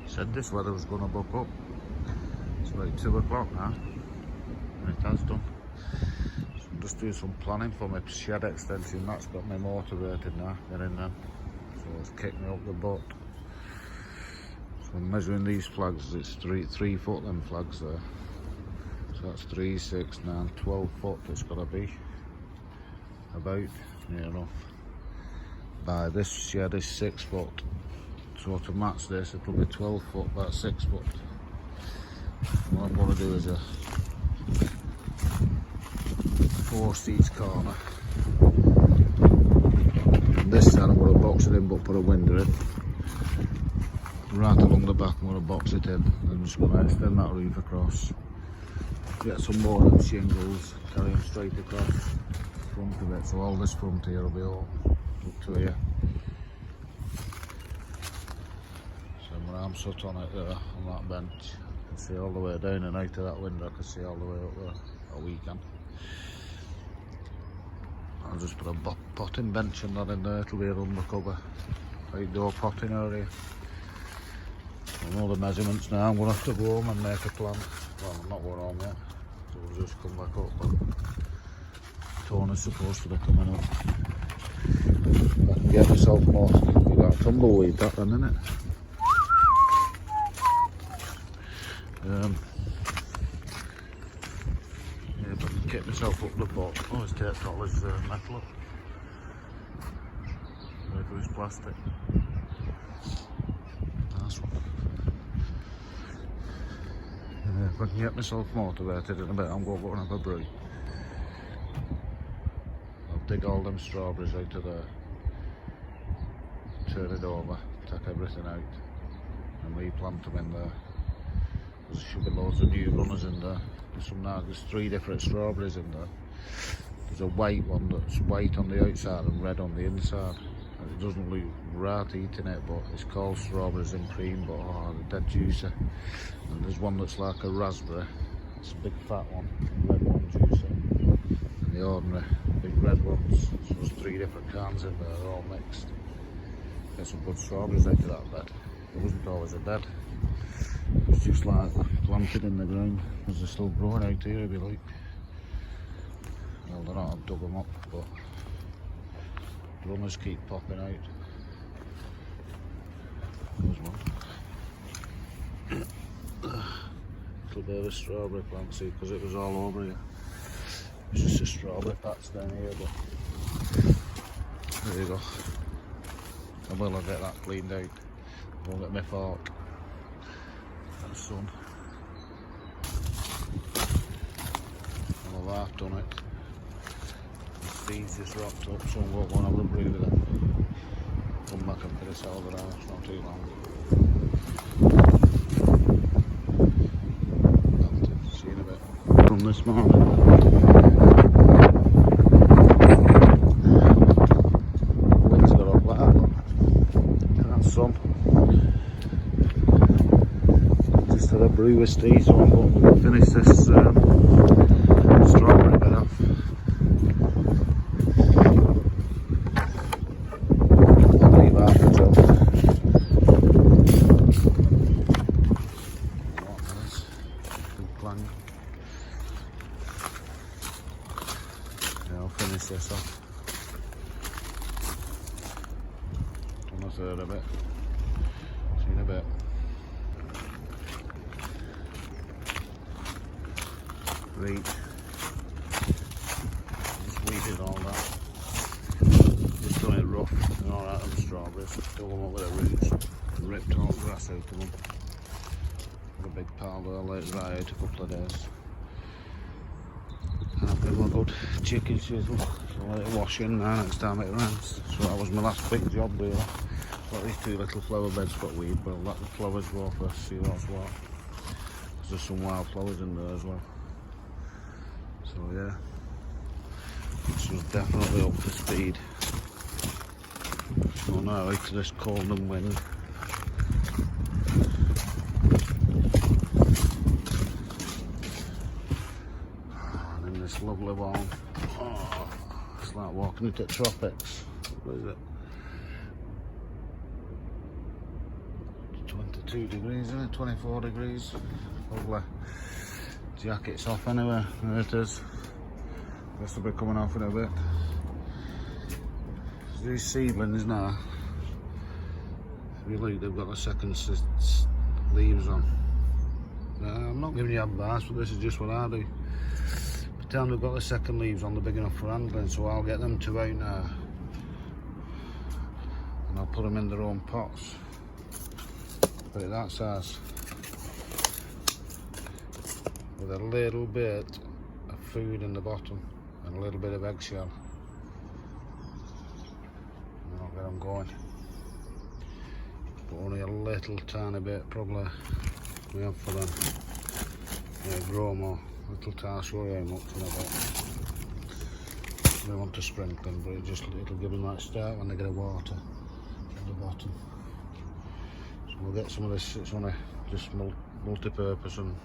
Said this weather was going to buck up. It's about 2 o'clock now, and it has done. So I'm just doing some planning for my shed extension. That's got my motor rated now, getting them. So it's kicked me up the butt. So I'm measuring these flags. It's 3 foot them flags there. So that's 3, 6, 9, 12 foot it's got to be. About, near enough. By this shed is 6 foot. So to match this, it'll be 12 foot, about 6 foot. What I'm going to do is a 4 seats corner. On this side I'm going to box it in but put a window in. Right along the back I'm going to box it in. I'm just going to extend that roof across. Get some more of shingles, carry them straight across the front of it. So all this front here will be all up to here. So when I'm sat on it there, on that bench, I can see all the way down and out of that window. I can see all the way up there, or we can. I'll just put a potting bench and that in there. It'll be an undercover outdoor potting area. I know the measurements now. I'm going to have to go home and make a plan. Well, I'm not going home yet, so we'll just come back up. But Tony's supposed to be coming up. I can get myself more. You got a tumbleweed that then, innit? Yeah, but I can get myself up the butt. Oh, it's taped all his metal up. There goes plastic. Nice one. If I can get myself motivated in a bit, I'm going to go and have a brew. I'll dig all them strawberries out of there, turn it over, take everything out, and replant them in there. There should be loads of new runners in there. There's 3 different strawberries in there. There's a white one that's white on the outside and red on the inside. And it doesn't look right eating it, but it's called strawberries and cream, but oh, they're dead juicy. And there's one that's like a raspberry. It's a big fat one, red one juicy. And the ordinary big red ones. So there's 3 different kinds in there, they're all mixed. Get some good strawberries out of that bed. It wasn't always a bed. It's just like planted in the ground, because they're still growing out here if you like. Well, they're not, I've dug them up, but runners keep popping out. There's one. Little bit of a strawberry plant, see, because it was all over here. It's just a strawberry patch down here, but there you go. I will get that cleaned out. I won't get my fork. And sun. Well, I've done it. The feed's just rocked up, so I'm going to have a brew with them. Come back and finish all the house, not too long. See you in a bit. From this morning. Winds got up like that, but that's sun. Just had a brew with Steve, so I'm going to finish this strawberry bit off. I'll leave half the job. Good clang. Yeah, I'll finish this off. Done a third of it. See you in a bit. Reach. Just weeded all that. Just done it rough and alright on the strawberries. Fill them up with the roots. Ripped all the grass out of them. Got a big pile there, let it dry out a couple of days. And I've got one good chicken chisel. So let it wash in now next time it rains. So that was my last big job really. Got these 2 little flower beds got weed, but I'll let the flowers go first, see what's what. There's some wildflowers in there as well. So yeah, this was definitely up to speed. So now out to this cold and wind. And in this lovely warm, oh, it's like walking into tropics. What is it? 22 degrees, isn't it? 24 degrees. Lovely. Jacket's off anyway. There it is. This will be coming off in a bit. These seedlings now, if you look, they've got the second leaves on. I'm not giving you advice, but this is just what I do. Pretend we've got the second leaves on, they're big enough for handling, so I'll get them two out now. And I'll put them in their own pots. Put it that size. With a little bit of food in the bottom and a little bit of eggshell. And I'll get them going. But only a little tiny bit, probably we have for them. Yeah, grow more. Little tiny, show you how much in a bit. We want to sprinkle, but it'll give them that start when they get the water at the bottom. So we'll get some of this, it's only just multi-purpose, and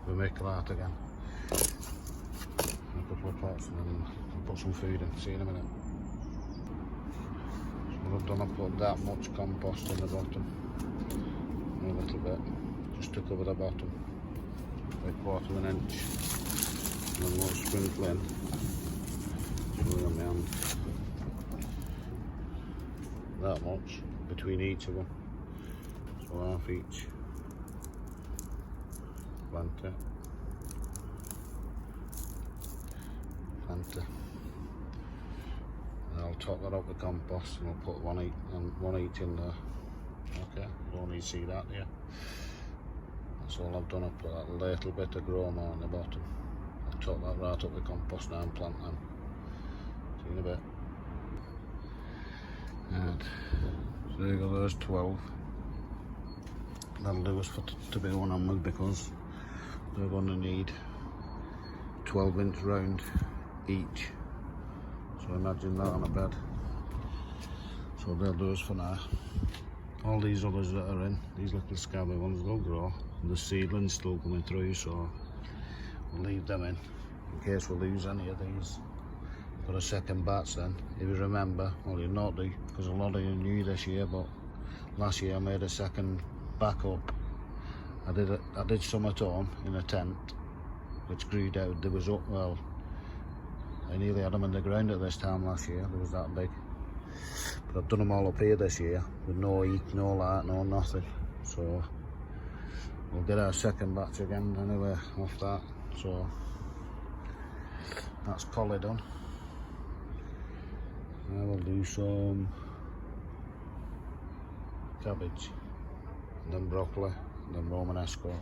we'll make that again. A couple of pots, and then we'll put some food in. See you in a minute. So we've done, I put that much compost in the bottom. A little bit, just to cover the bottom. Like 1/4 inch. And then we'll sprinkle in. Show you on my hand. That much between each of them. So half each. Plant it. Plant it. And I'll top that up with compost, and I'll put one each in there. Okay, you don't need to see that here. That's all I've done. I've put that little bit of grow more on the bottom. I'll top that right up with compost now and plant them. See you in a bit. Right. So there you go, there's 12. That'll do us to be going on with, because they're going to need 12-inch round each. So imagine that on a bed. So they'll do us for now. All these others that are in, these little scabby ones, they'll grow. The seedlings still coming through, so we'll leave them in case we lose any of these. Got a second batch then, if you remember. Well, you're not do, because a lot of you are new this year, but last year I made a second backup. I did some at home in a tent, which grew out. There was up, well, I nearly had them in the ground at this time last year. They was that big. But I've done them all up here this year with no heat, no light, no nothing. So we'll get our second batch again anyway off that. So that's collie done. Now we'll do some cabbage, and then broccoli, and then Romanesco.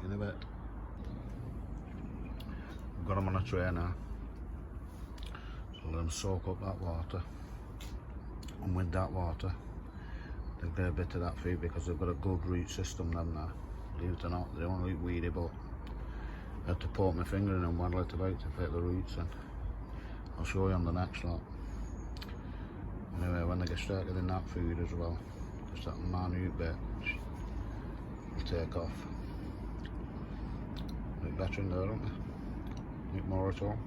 In a bit. I've got them on a tray now. So let them soak up that water. And with that water, they'll get a bit of that food, because they've got a good root system then now. Believe it or not, they don't look weedy, but I had to poke my finger in and waddle it about to fit the roots in. I'll show you on the next lot. Anyway, when they get started in that food as well, just that minute bit will take off. Look better in there, don't they? Look more at all.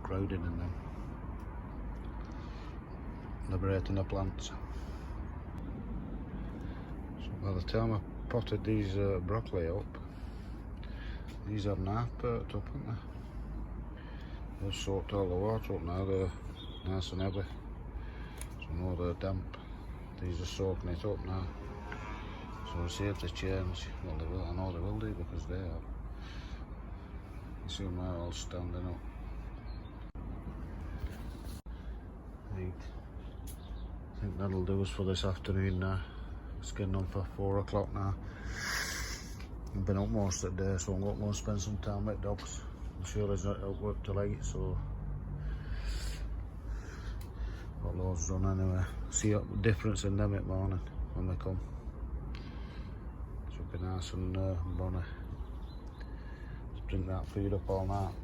Crowded in them. Liberating the plants. So by the time I potted these broccoli up, these are half perked up, aren't they? They've soaked all the water up now, they're nice and heavy. So no, they're damp. These are soaking it up now. So we'll see if they change. Well, they will. I know they will do, because they are. You see them now all standing up. Right. I think that'll do us for this afternoon now. It's getting on for 4 o'clock now. I've been up most of the day, so I'm going to go and spend some time with dogs. I'm sure he's not at work till 8, so got loads done anyway. See the difference in them at morning when they come. Should be nice and bonny. Just drink that food up all night.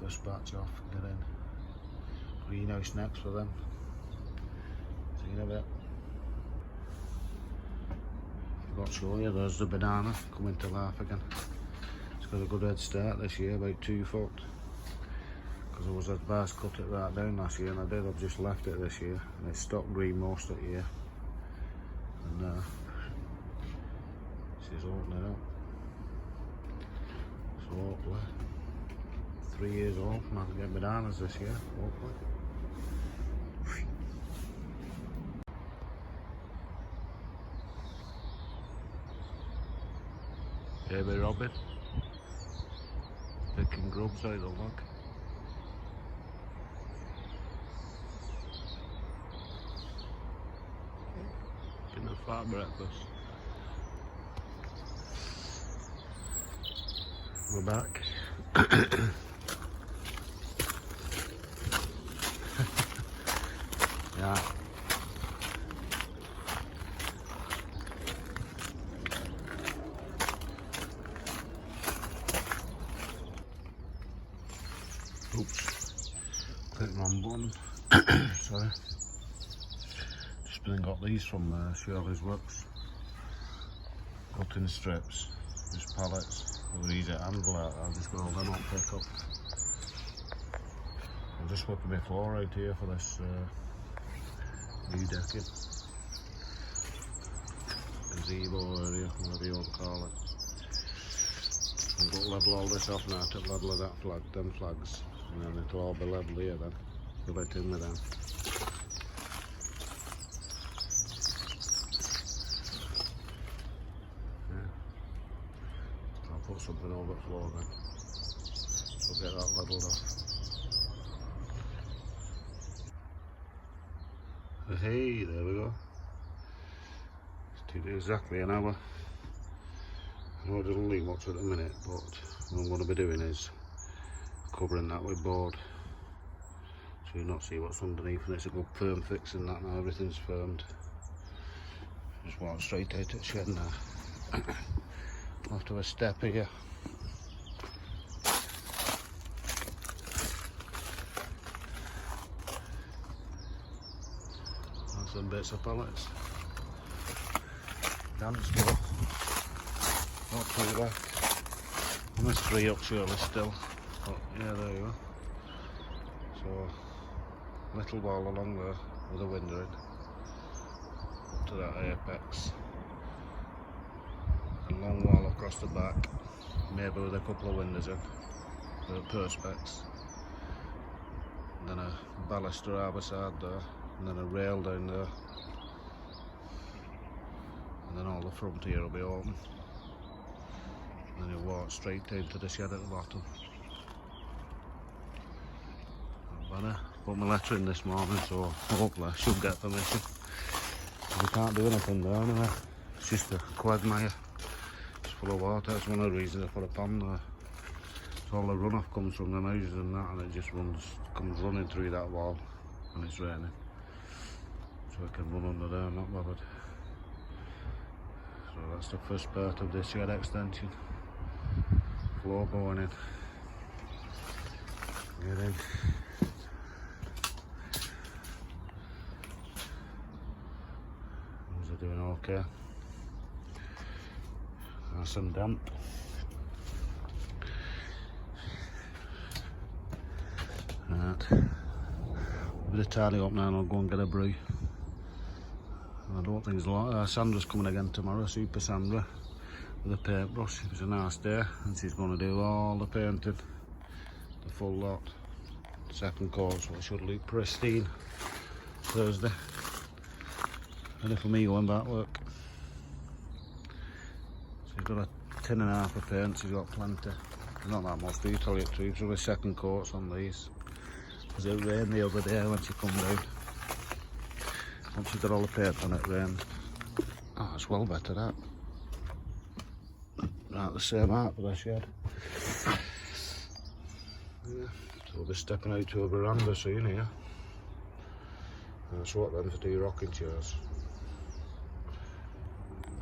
First batch off, get in. Greenhouse next for them. See you in a bit. Forgot to show you, there's the banana coming to life again. It's got a good head start this year, about 2 foot. Because I was advised to cut it right down last year, and I did. I've just left it this year, and it's stopped green most of the year. And she's opening up. So hopefully, 3 years old, and I can get bananas this year, hopefully. Baby Robin, picking grubs out of the log. Getting a fat breakfast. We're back. Yeah. Oops, clicked the wrong button. Sorry. Just been and got these from Shirley's Works. Cutting strips, just pallets. They're easy to handle out. I'll just roll them up, pick up. I'm just whipping my floor out here for this new decking. Gazebo area, whatever you want to call it. I'm going to level all this off now to level of that flag, them flags. And then it'll all be level here then. Fill it in with them. Yeah. I'll put something over the floor then. We'll get that leveled off. Hey, there we go. It's took exactly an hour. I know it doesn't leak much at the minute, but what I'm going to be doing is covering that with board so you not see what's underneath, and it's a good firm fix in that now. Everything's firmed. Just walk straight out at shed now. I'll have to have a step here. That's some bits of pallets. Dance floor. Not too bad. I'm just 3 up surely still. But yeah, there you are. So, little wall along there with a window in. Up to that apex. A long wall across the back, maybe with a couple of windows in, for perspex. And then a baluster either side there, and then a rail down there. And then all the front here will be open. And then you'll walk straight down to the shed at the bottom. Put my letter in this morning, so hopefully I should get permission. We can't do anything there anyway. It's just a quagmire. It's full of water. That's one of the reasons I put a pond there. So all the runoff comes from the houses and that, and it just comes running through that wall when it's raining. So I can run under there, not bothered. So that's the first part of this shed extension. Floor going in. Get in. Doing okay. There's some damp. Right. A bit of tidy up now and I'll go and get a brew. I don't think there's a lot. Sandra's coming again tomorrow, Super Sandra, with a paintbrush. It was a nice day and she's going to do all the painting, the full lot. Second coat, so it should look pristine Thursday. Ready for me going back to work. So he's got a 10.5 of paint, so he's got plenty. Not that much, do you tell you the truth? So the second coats on these. Because it rained the other day when she come down. Once she got all the paint on, it rained. Oh, it's well better that. Right, the same out for the shed. Yeah, so we'll be stepping out to a veranda soon here. I'll swap them for 2 rocking chairs.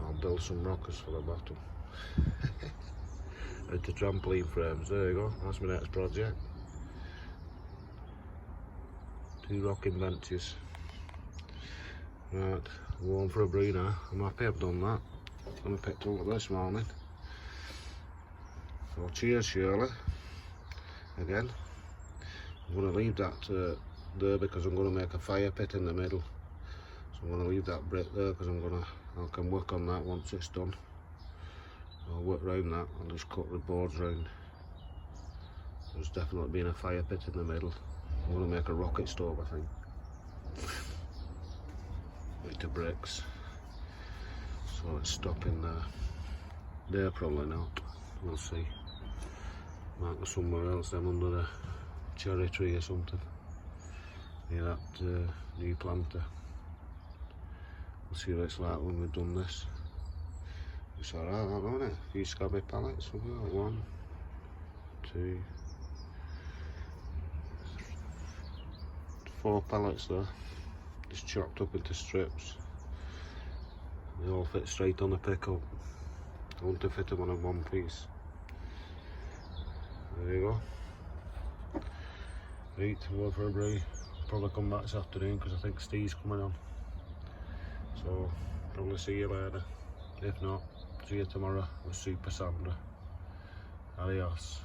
I'll build some rockers for the bottom. Out the trampoline frames, there you go, that's my next project. 2 rocking benches. Right, I'm going for a brew now. I'm happy I've done that. and I picked up this morning. So cheers Shirley, again. I'm going to leave that there because I'm going to make a fire pit in the middle. So I'm going to leave that brick there because I can work on that once it's done. I'll work round that, I'll just cut the boards round. There's definitely been a fire pit in the middle. I'm going to make a rocket stove, I think. With the bricks. So it's stopping there. There probably not. We'll see. Might go somewhere else, then under the cherry tree or something. Near that new planter. We'll see what it's like when we've done this. It's alright, that, isn't it? A few scabby pallets, something like 1, 2, 4 pallets there. Just chopped up into strips. They all fit straight on the pickup. I want to fit them on in one piece. There you go. Right, we'll go for a break. Probably come back this afternoon because I think Steve's coming on. So, probably see you later. If not, see you tomorrow with Super Sandra. Adios.